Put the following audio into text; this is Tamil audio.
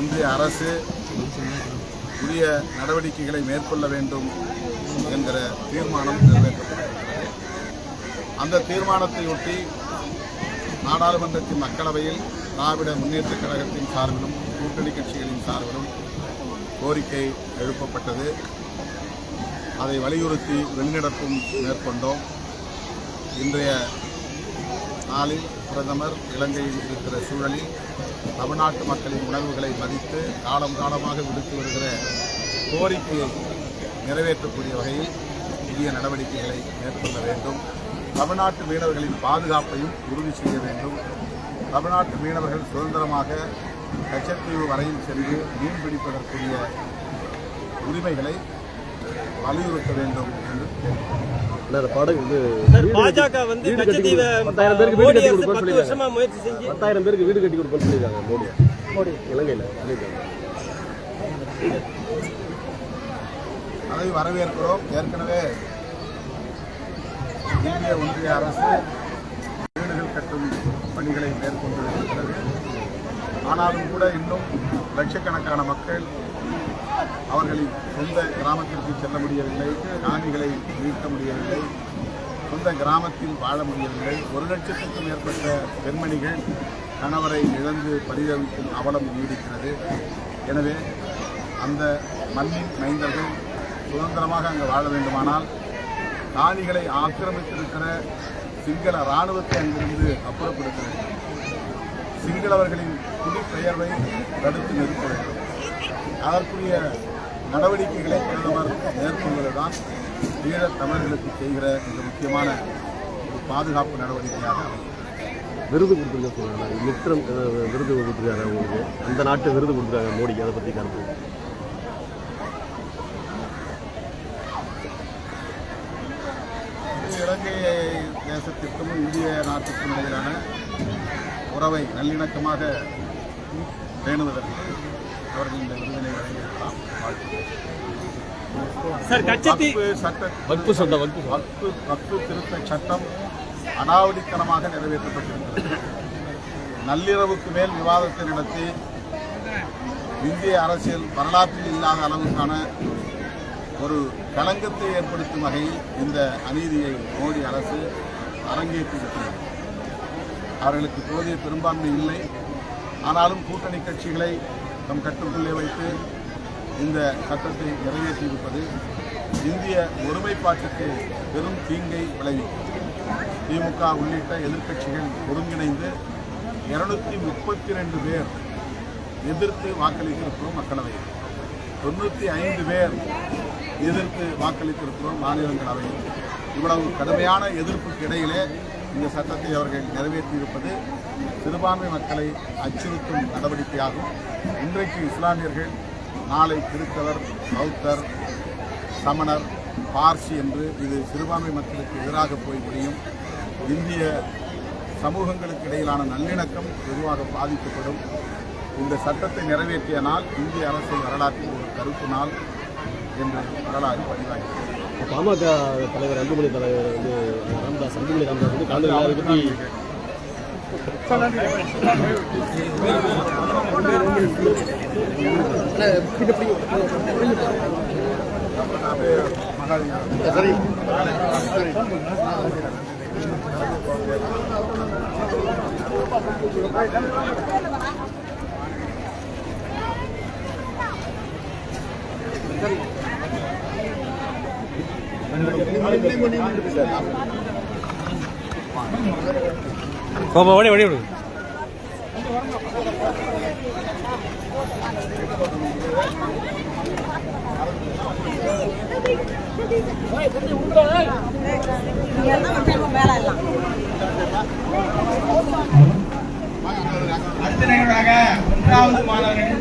ஒன்றிய அரசு உரிய நடவடிக்கைகளை மேற்கொள்ள வேண்டும் என்கிற தீர்மானம் நிறைவேற்றப்பட்டிருக்கிறது. அந்த தீர்மானத்தையொட்டி நாடாளுமன்றத்தின் மக்களவையில் திராவிட முன்னேற்றக் கழகத்தின் சார்பிலும் கூட்டணி கட்சிகளின் சார்பிலும் கோரிக்கை எழுப்பப்பட்டது. அதை வலியுறுத்தி வெளிநடப்பும் மேற்கொண்டோம். இன்றைய நாளில் பிரதமர் இலங்கையில் இருக்கிற சூழலில் தமிழ்நாட்டு மக்களின் உணர்வுகளை மதித்து காலம் காலமாக விடுத்து வருகிற கோரிக்கையை நிறைவேற்றக்கூடிய வகையில் புதிய நடவடிக்கைகளை மேற்கொள்ள வேண்டும். தமிழ்நாட்டு மீனவர்களின் பாதுகாப்பையும் உறுதி செய்ய வேண்டும். தமிழ்நாட்டு மீனவர்கள் சுதந்திரமாக கச்சத்தீவு வரையில் சென்று மீன்பிடிப்பதற்குரிய உரிமைகளை வலியுறுத்த வேண்டும் என்று பாஜக வந்து கச்சத்தீவை 10,000 பேருக்கு வீடு கட்டி கொடுப்போம்னு வருஷமா முயற்சி செஞ்சு 10,000 பேருக்கு வீடு கட்டி கொடுப்போம்னு சொல்லியிருக்காங்க மோடி இலங்கையில் சொல்லியிருக்காங்க. அதை வரவேற்கிறோம். ஏற்கனவே இந்திய ஒன்றிய அரசு வீடுகள் கட்டும் பணிகளை மேற்கொண்டு இருக்கிறது. ஆனாலும் கூட இன்னும் லட்சக்கணக்கான மக்கள் அவர்களின் சொந்த கிராமத்திற்கு செல்ல முடியவில்லை, காணிகளை மீட்க முடியவில்லை, சொந்த கிராமத்தில் வாழ முடியவில்லை. 1,00,000க்கும் மேற்பட்ட பெண்மணிகள் கணவரை இழந்து பரிதவிக்கும் அவலம் நீடிக்கிறது. எனவே அந்த மண்ணின் மைந்தர்கள் சுதந்திரமாக அங்கு வாழ வேண்டுமானால் காணிகளை ஆக்கிரமித்திருக்கிற சிங்கள இராணுவத்தை அங்கிருந்து அப்புறப்படுத்த வேண்டும். சிங்களவர்களின் குடிப்பெயர்வை தடுத்து நிறுத்த வேண்டும். அதற்குரிய நடவடிக்கைகளை பிரதமர் மேற்கொள்வதுதான் ஈழத் தமிழர்களுக்கு செய்கிற மிக முக்கியமான ஒரு பாதுகாப்பு நடவடிக்கையாக விருது கொடுத்துருக்காங்க. மித்திரம் விருது கொடுத்துருக்காங்க அவங்களுக்கு. அந்த நாட்டு விருது கொடுத்துருக்காங்க மோடிக்கு. அதை பற்றி கருத்து இலங்கை தேசத்திற்கும் இந்திய நாட்டுக்கும் இடையிலான உறவை நல்லிணக்கமாக பேணுவதற்கு அவர்கள் இந்த விருதினை வழங்கியிருக்கலாம். வக்ஃபு திருத்த சட்டம் அடாவடித்தனமாக நிறைவேற்றப்பட்டிருக்கிறது. நள்ளிரவுக்கு மேல் விவாதத்தை நடத்தி இந்திய அரசியல் வரலாற்றில் இல்லாத அளவுக்கான ஒரு களங்கத்தை ஏற்படுத்தும் வகையில் இந்த அநீதியை மோடி அரசு அரங்கேற்றிருக்கிறது. அவர்களுக்கு போதிய பெரும்பான்மை இல்லை. ஆனாலும் கூட்டணி கட்சிகளை தம் கட்டுக்குள்ளே வைத்து இந்த சட்டத்தை நிறைவேற்றியிருப்பது இந்திய ஒருமைப்பாட்டுக்கு பெரும் தீங்கை விளைவிக்கும். திமுக உள்ளிட்ட எதிர்க்கட்சிகள் ஒருங்கிணைந்து 232 பேர் எதிர்த்து வாக்களித்திருக்கிறோம் மக்களவையில், 95 பேர் எதிர்த்து வாக்களித்திருக்கிறோம் மாநிலங்களவையில். இவ்வளவு கடுமையான எதிர்ப்புக்கு இடையிலே இந்த சட்டத்தை அவர்கள் நிறைவேற்றியிருப்பது சிறுபான்மை மக்களை அச்சுறுத்தும் நடவடிக்கையாகும். இன்றைக்கு இஸ்லாமியர்கள், நாளை கிறிஸ்தவர், பௌத்தர், சமணர், பார்சி என்று இது சிறுபான்மை மக்களுக்கு எதிராக போய் முடியும். இந்திய சமூகங்களுக்கு இடையிலான நல்லிணக்கம் பொதுவாக பாதிக்கப்படும். இந்த சட்டத்தை நிறைவேற்றிய நாள் இந்திய அரசியல் வரலாற்றில் ஒரு கருப்பு நாள் என்று வரலாறு பதிவாகிறது. பாமக தலைவர் அன்புமணி தலைவர் வந்து ராமதாஸ் வந்து கலந்து பற்றி ஓடி ஓடி ஓடி அடுத்த நிகழ்வாக 1வது மாணவர்கள்